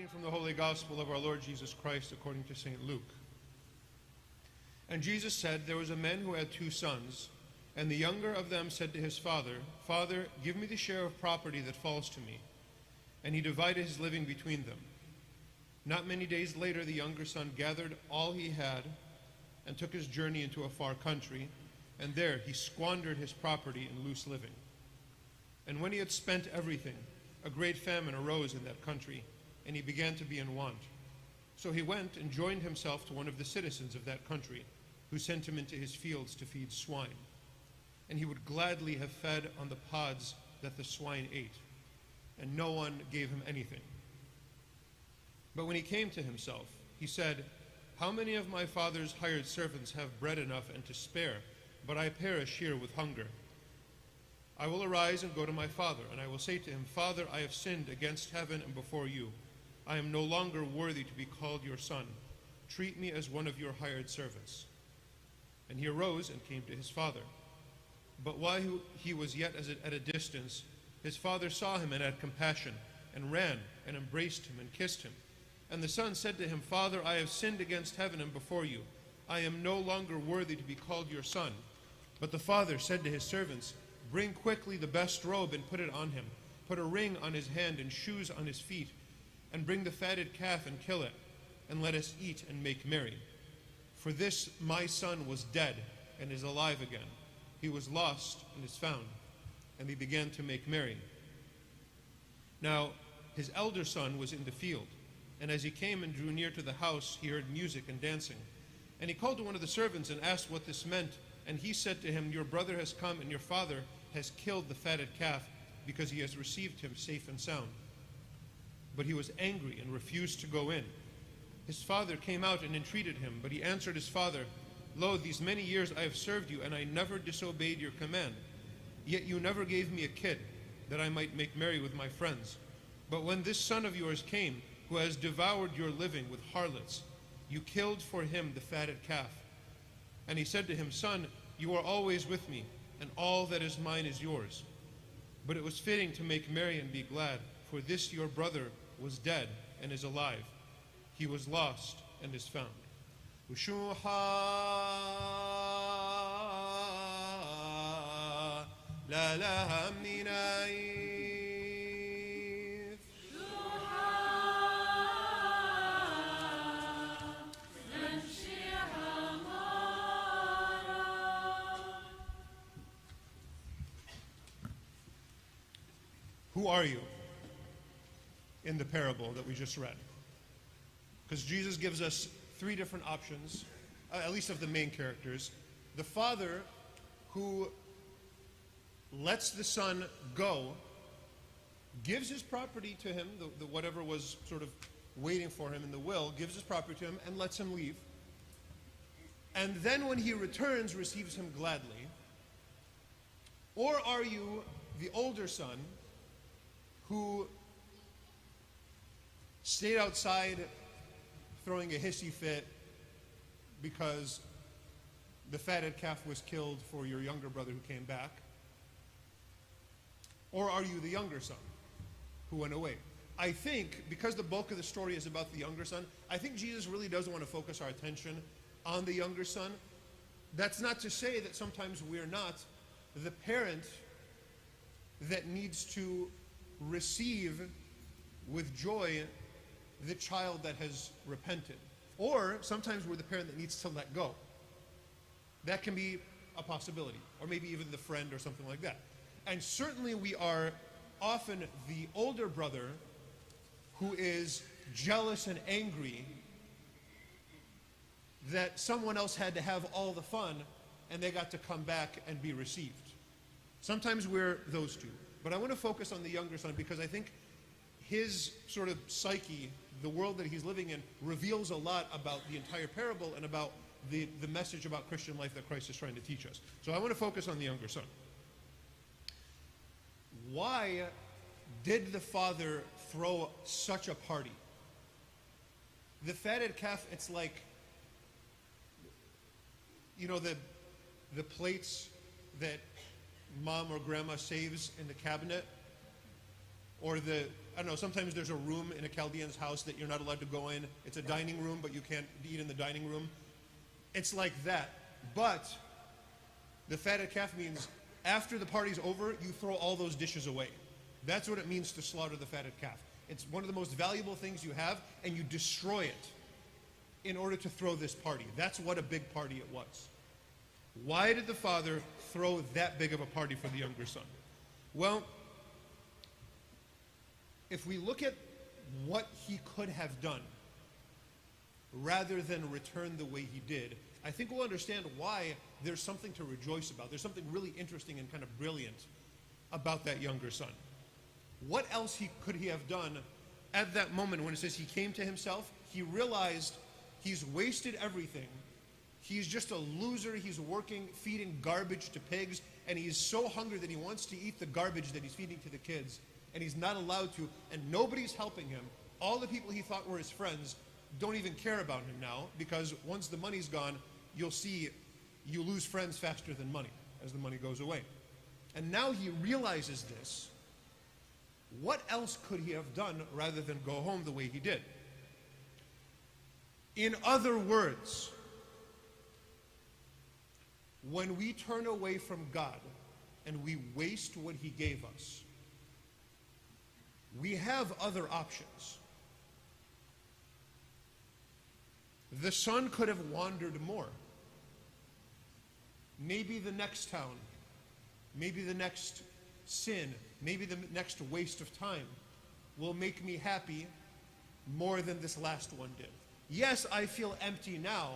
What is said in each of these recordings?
Reading from the Holy Gospel of our Lord Jesus Christ according to St. Luke. And Jesus said, there was a man who had 2 sons, and the younger of them said to his father, Father, give me the share of property that falls to me. And he divided his living between them. Not many days later, the younger son gathered all he had and took his journey into a far country, and there he squandered his property in loose living. And when he had spent everything, a great famine arose in that country, and he began to be in want. So he went and joined himself to one of the citizens of that country, who sent him into his fields to feed swine. And he would gladly have fed on the pods that the swine ate, and no one gave him anything. But when he came to himself, he said, how many of my father's hired servants have bread enough and to spare, but I perish here with hunger? I will arise and go to my father, and I will say to him, Father, I have sinned against heaven and before you. I am no longer worthy to be called your son. Treat me as one of your hired servants. And he arose and came to his father. But while he was yet at a distance, his father saw him and had compassion, and ran and embraced him and kissed him. And the son said to him, Father, I have sinned against heaven and before you. I am no longer worthy to be called your son. But the father said to his servants, bring quickly the best robe and put it on him. Put a ring on his hand and shoes on his feet. And bring the fatted calf and kill it, and let us eat and make merry. For this my son was dead and is alive again. He was lost and is found. And they began to make merry. Now his elder son was in the field, and as he came and drew near to the house, he heard music and dancing. And he called to one of the servants and asked what this meant. And he said to him, your brother has come, and your father has killed the fatted calf, because he has received him safe and sound. But he was angry and refused to go in. His father came out and entreated him, but he answered his father, lo, these many years I have served you, and I never disobeyed your command. Yet you never gave me a kid, that I might make merry with my friends. But when this son of yours came, who has devoured your living with harlots, you killed for him the fatted calf. And he said to him, Son, you are always with me, and all that is mine is yours. But it was fitting to make merry and be glad, for this your brother was dead and is alive. He was lost and is found. Ushuha la la minai. Who are you in the parable that we just read? Because Jesus gives us 3 different options, at least of the main characters. The father who lets the son go, gives his property to him, the whatever was sort of waiting for him in the will, gives his property to him and lets him leave. And then when he returns, receives him gladly. Or are you the older son who stayed outside throwing a hissy fit because the fatted calf was killed for your younger brother who came back? Or are you the younger son who went away? I think, because the bulk of the story is about the younger son, I think Jesus really does want to focus our attention on the younger son. That's not to say that sometimes we're not the parent that needs to receive with joy the child that has repented. Or sometimes we're the parent that needs to let go. That can be a possibility. Or maybe even the friend or something like that. And certainly we are often the older brother who is jealous and angry that someone else had to have all the fun and they got to come back and be received. Sometimes we're those two. But I want to focus on the younger son because I think his sort of psyche, the world that he's living in, reveals a lot about the entire parable and about the message about Christian life that Christ is trying to teach us. So I want to focus on the younger son. Why did the father throw such a party? The fatted calf, it's like, you know, the plates that mom or grandma saves in the cabinet, or the I don't know, sometimes there's a room in a Chaldean's house that you're not allowed to go in. It's a dining room, but you can't eat in the dining room. It's like that. But the fatted calf means after the party's over, you throw all those dishes away. That's what it means to slaughter the fatted calf. It's one of the most valuable things you have, and you destroy it in order to throw this party. That's what a big party it was. Why did the father throw that big of a party for the younger son? Well, if we look at what he could have done rather than return the way he did, I think we'll understand why there's something to rejoice about. There's something really interesting and kind of brilliant about that younger son. What else could he have done at that moment when it says he came to himself? He realized he's wasted everything. He's just a loser. He's working, feeding garbage to pigs, and he's so hungry that he wants to eat the garbage that he's feeding to the kids, and he's not allowed to, and nobody's helping him. All the people he thought were his friends don't even care about him now, because once the money's gone, you'll see you lose friends faster than money as the money goes away. And now he realizes this. What else could he have done rather than go home the way he did? In other words, when we turn away from God and we waste what he gave us, we have other options. The son could have wandered more. Maybe the next town, maybe the next sin, maybe the next waste of time will make me happy more than this last one did. Yes, I feel empty now,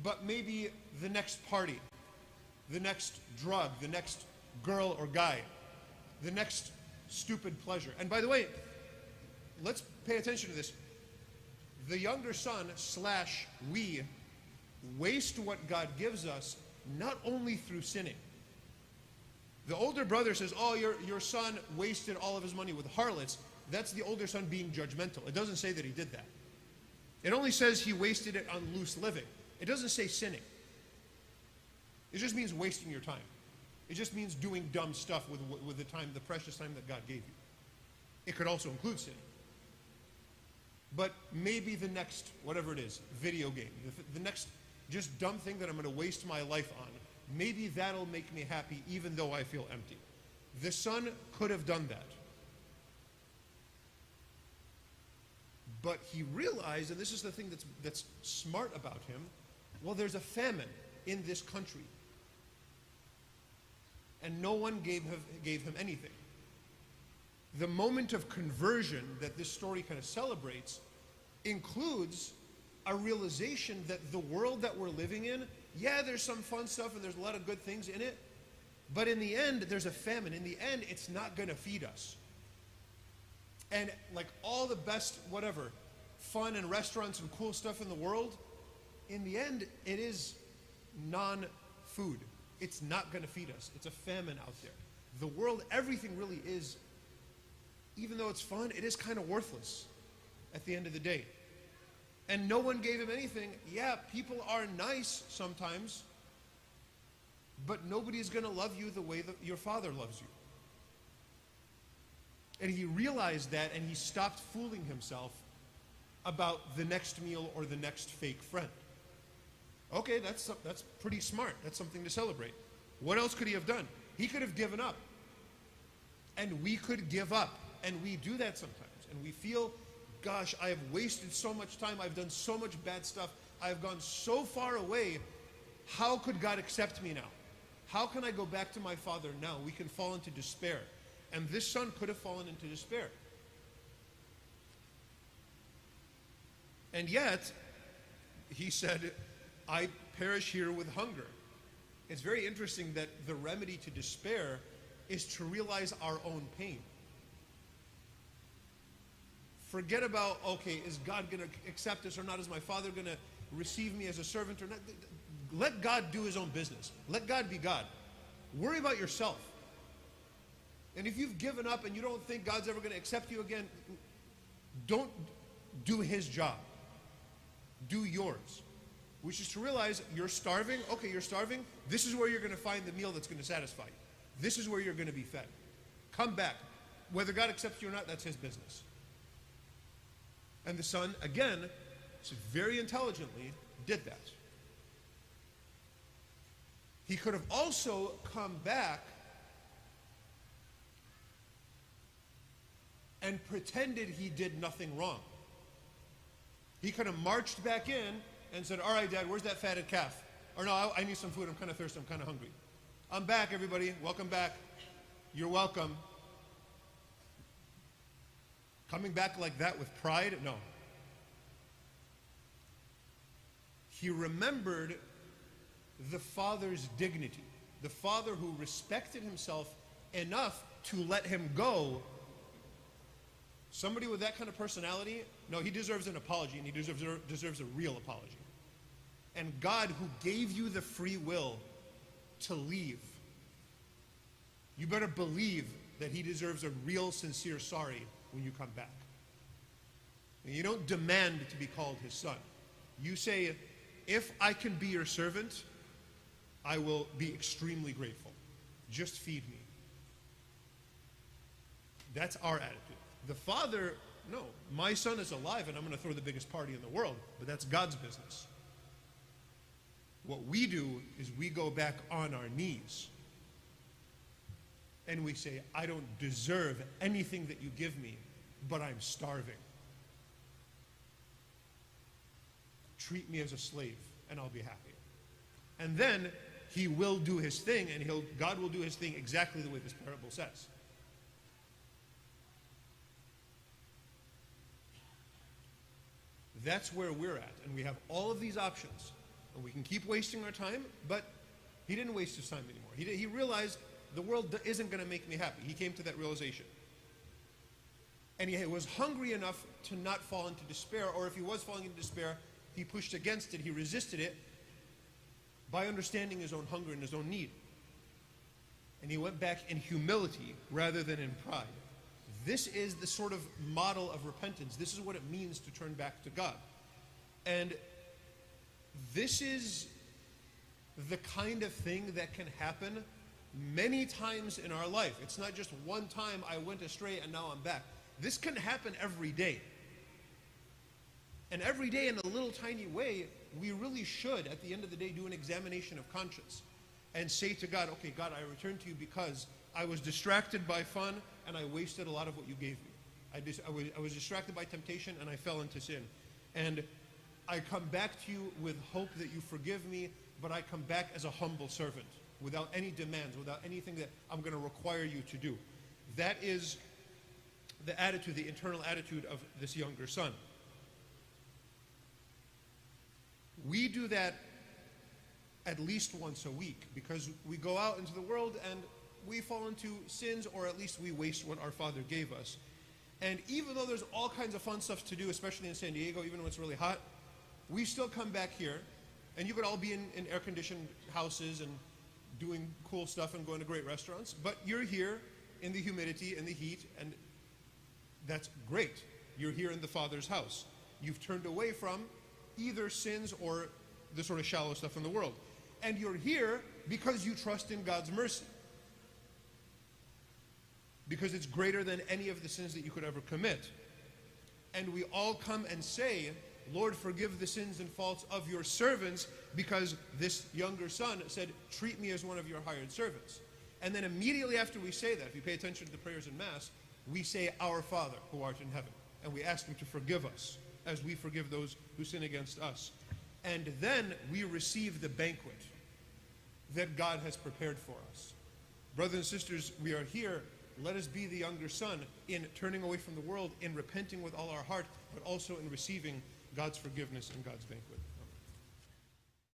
but maybe the next party, the next drug, the next girl or guy, the next stupid pleasure. And by the way, let's pay attention to this. The younger son / we waste what God gives us not only through sinning. The older brother says, oh, your son wasted all of his money with harlots. That's the older son being judgmental. It doesn't say that he did that. It only says he wasted it on loose living. It doesn't say sinning. It just means wasting your time. It just means doing dumb stuff with the time, the precious time that God gave you. It could also include sin. But maybe the next, whatever it is, video game, the next just dumb thing that I'm going to waste my life on, maybe that'll make me happy even though I feel empty. The son could have done that. But he realized, and this is the thing that's smart about him, well, there's a famine in this country. And no one gave him anything. The moment of conversion that this story kind of celebrates includes a realization that the world that we're living in, yeah, there's some fun stuff and there's a lot of good things in it, but in the end, there's a famine. In the end, it's not going to feed us. And like all the best, whatever, fun and restaurants and cool stuff in the world, in the end, it is non-food. It's not going to feed us. It's a famine out there. The world, everything really is, even though it's fun, it is kind of worthless at the end of the day. And no one gave him anything. Yeah, people are nice sometimes, but nobody's going to love you the way that your father loves you. And he realized that, and he stopped fooling himself about the next meal or the next fake friend. Okay, that's pretty smart. That's something to celebrate. What else could he have done? He could have given up. And we could give up. And we do that sometimes. And we feel, gosh, I have wasted so much time. I've done so much bad stuff. I've gone so far away. How could God accept me now? How can I go back to my father now? We can fall into despair. And this son could have fallen into despair. And yet, he said, I perish here with hunger. It's very interesting that the remedy to despair is to realize our own pain. Forget about, okay, is God going to accept us or not? Is my father going to receive me as a servant or not? Let God do his own business. Let God be God. Worry about yourself. And if you've given up and you don't think God's ever going to accept you again, don't do his job. Do yours. Which is to realize you're starving. Okay, you're starving. This is where you're going to find the meal that's going to satisfy you. This is where you're going to be fed. Come back. Whether God accepts you or not, that's his business. And the son, again, very intelligently did that. He could have also come back and pretended he did nothing wrong. He could have marched back in and said, all right, Dad, where's that fatted calf? Or no, I need some food. I'm kind of thirsty. I'm kind of hungry. I'm back, everybody. Welcome back. You're welcome. Coming back like that with pride? No. He remembered the father's dignity, the father who respected himself enough to let him go. Somebody with that kind of personality, no, he deserves an apology, and he deserves a real apology. And God, who gave you the free will to leave, you better believe that he deserves a real, sincere sorry when you come back. And you don't demand to be called his son. You say, if I can be your servant, I will be extremely grateful. Just feed me. That's our attitude. The father, no, my son is alive and I'm going to throw the biggest party in the world, but that's God's business. What we do is we go back on our knees and we say, I don't deserve anything that you give me, but I'm starving. Treat me as a slave and I'll be happy. And then he will do his thing, and God will do his thing exactly the way this parable says. That's where we're at, and we have all of these options, and we can keep wasting our time, but he didn't waste his time anymore. He realized the world isn't going to make me happy. He came to that realization. And he was hungry enough to not fall into despair, or if he was falling into despair, he pushed against it, he resisted it by understanding his own hunger and his own need. And he went back in humility rather than in pride. This is the sort of model of repentance. This is what it means to turn back to God. And this is the kind of thing that can happen many times in our life. It's not just one time I went astray and now I'm back. This can happen every day. And every day in a little tiny way, we really should, at the end of the day, do an examination of conscience and say to God, okay, God, I return to you because I was distracted by fun and I wasted a lot of what you gave me. I was distracted by temptation and I fell into sin. And I come back to you with hope that you forgive me, but I come back as a humble servant without any demands, without anything that I'm going to require you to do. That is the attitude, the internal attitude of this younger son. We do that at least once a week because we go out into the world and we fall into sins, or at least we waste what our Father gave us. And even though there's all kinds of fun stuff to do, especially in San Diego, even when it's really hot, we still come back here. And you could all be in air-conditioned houses and doing cool stuff and going to great restaurants, but you're here in the humidity and the heat, and that's great. You're here in the Father's house. You've turned away from either sins or the sort of shallow stuff in the world. And you're here because you trust in God's mercy. Because it's greater than any of the sins that you could ever commit. And we all come and say, Lord, forgive the sins and faults of your servants, because this younger son said, treat me as one of your hired servants. And then immediately after we say that, if you pay attention to the prayers in Mass, we say, Our Father, who art in heaven. And we ask him to forgive us as we forgive those who sin against us. And then we receive the banquet that God has prepared for us. Brothers and sisters, we are here. Let us be the younger son in turning away from the world, in repenting with all our heart, but also in receiving God's forgiveness and God's banquet.